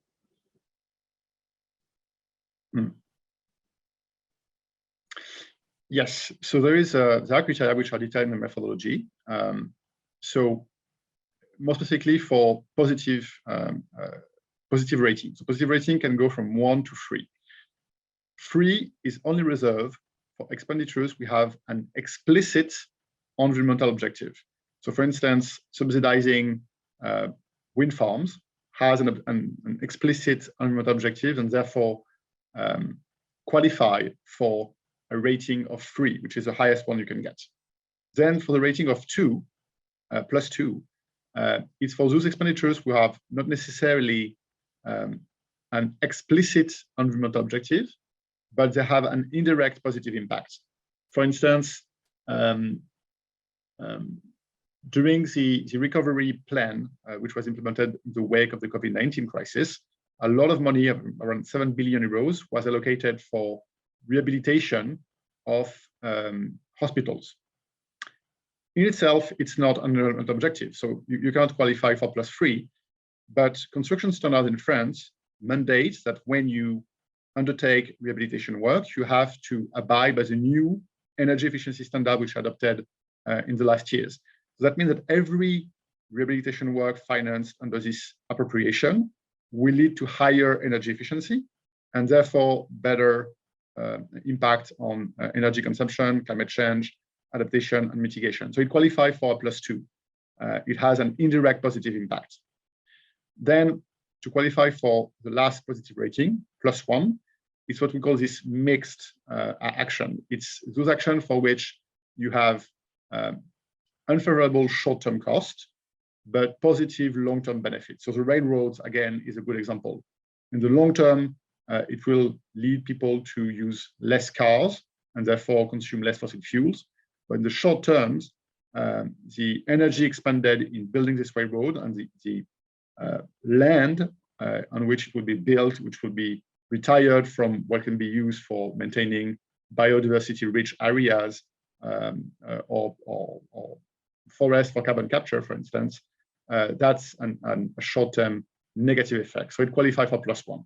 Yes, so there are criteria which are detailed in the methodology. So more specifically for positive rating. So positive rating can go from 1 to 3. 3 is only reserved for expenditures we have an explicit environmental objective. So for instance, subsidizing wind farms has an explicit environmental objective and therefore qualify for a rating of 3, which is the highest one you can get. Then for the rating of 2, plus 2, it's for those expenditures who have not necessarily an explicit environmental objective, but they have an indirect positive impact. For instance, during the recovery plan, which was implemented in the wake of the COVID-19 crisis, a lot of money, around 7 billion euros, was allocated for rehabilitation of hospitals. In itself, it's not an objective, so you cannot qualify for plus 3. But construction standards in France mandates that when you undertake rehabilitation work, you have to abide by the new energy efficiency standard which adopted in the last years. So that means that every rehabilitation work financed under this appropriation will lead to higher energy efficiency and therefore better impact on energy consumption, climate change, adaptation, and mitigation. So it qualifies for a +2. It has an indirect positive impact. Then to qualify for the last positive rating, +1, it's what we call this mixed action. It's those actions for which you have unfavorable short-term cost, but positive long-term benefits. So the railroads, again, is a good example. In the long term, it will lead people to use less cars and therefore consume less fossil fuels. But in the short terms, the energy expended in building this railroad and the land on which it will be built, which will be retired from what can be used for maintaining biodiversity-rich areas or forest for carbon capture, for instance, that's a short-term negative effect. So it qualifies for +1.